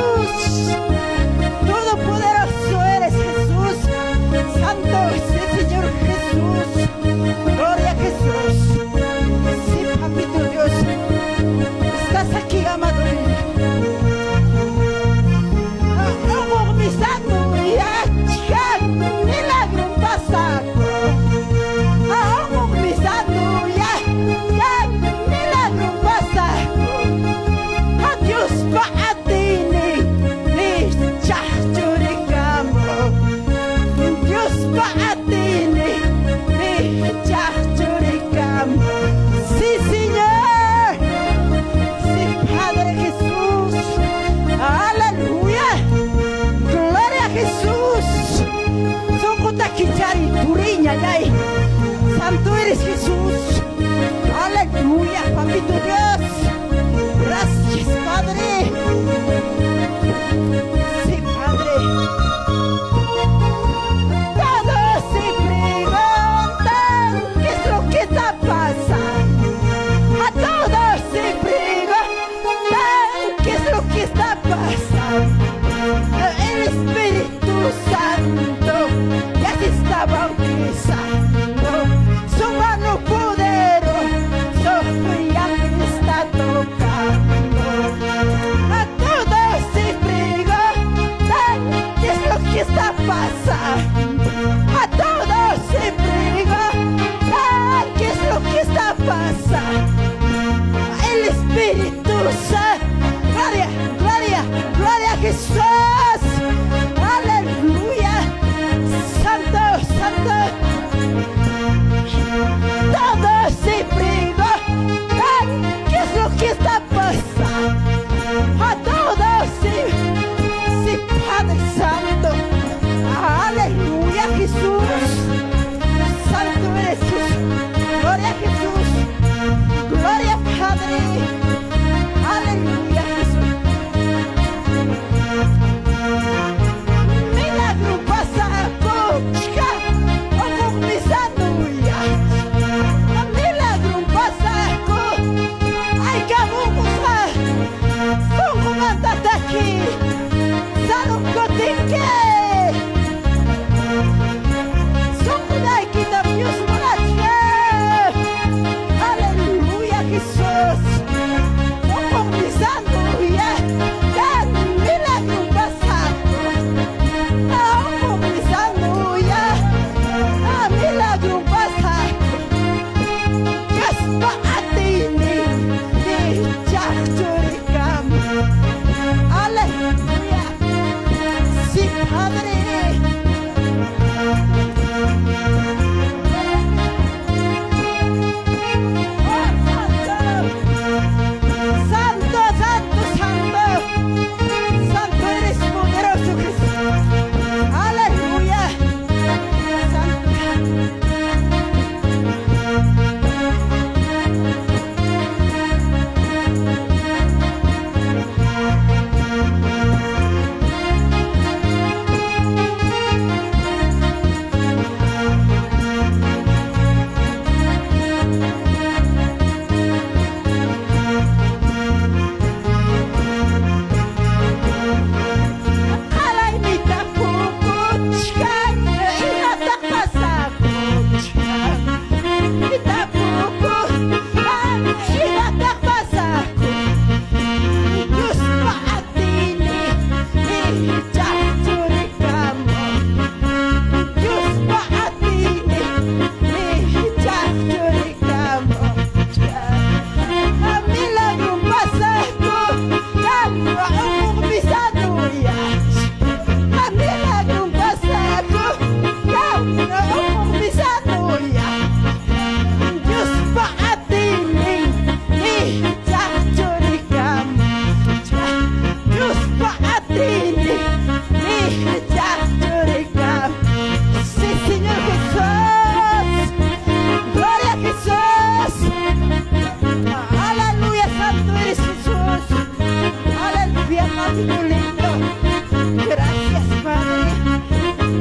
Jesús. Todopoderoso eres Jesús. Santo es el Señor Jesús. Gloria a Jesús. Sí, papito Dios. Estás aquí, amado. Milagro pasa. Santo eres Jesús. Aleluya, papito Dios. Gracias, Padre. Sí, Padre. Todos se preguntan qué es lo que está pasando. A todos se preguntan qué es lo que está pasando. El Espíritu Santo ya se está bautizando. Su mano poderosa ya me está tocando. A todos se preguntan qué es lo que está pasando. A todos se preguntan qué es lo que está pasando. El Espíritu Santo. Gloria, gloria, gloria a Jesús. Aleluya. Santo, santo. Todos se preguntan qué es lo que está pasando. A todos sí, Padre Santo. Aleluya, Jesús. Santo eres Jesús. Gloria a Jesús. Gloria, Padre. Aleluya, Jesús. Milagro pasa cocha.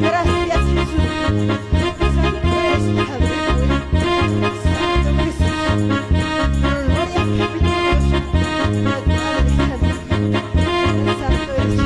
Aleluya, Jesús. Santo eres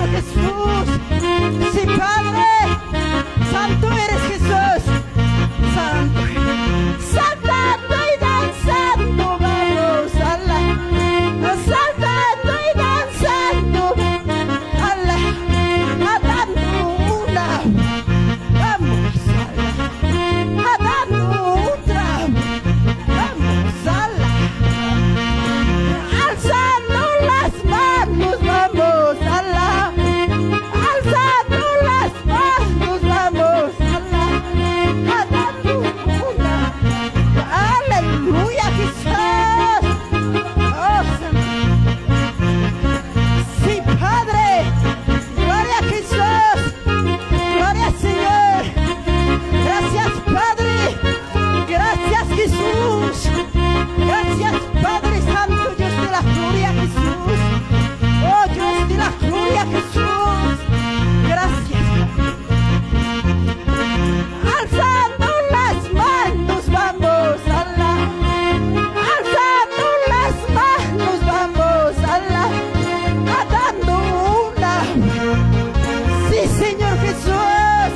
Señor Jesús. Sí, Padre, santo eres Jesús. Santo, saltando y danzando, vamos a la, saltando y danzando, a la, a dando una, vamos a dando un tramo, vamos a la, alzando las manos, vamos a la, alzando las manos, vamos a la, a dando una, aleluya Jesús. Oh, Santo. Sí, Padre, gloria a Jesús, gloria al Señor. Gracias, Padre, gracias Jesús, gracias Padre Santo, Dios de la gloria Jesús. Oh, Dios de la gloria Jesús, gracias. Alzando las manos, vamos a la, alzando las manos, vamos a la, a dando una. Sí, Señor Jesús,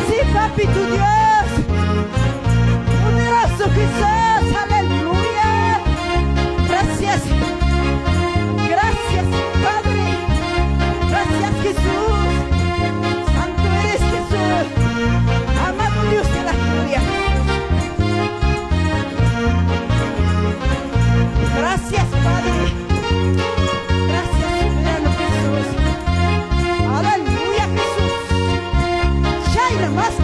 sí, Papi tu Dios, poderoso Jesús, aleluya. Gracias, gracias Padre, gracias Jesús, santo eres Jesús, amado Dios de la gloria. Gracias Padre, gracias soberano Jesús, aleluya Jesús. Shaila más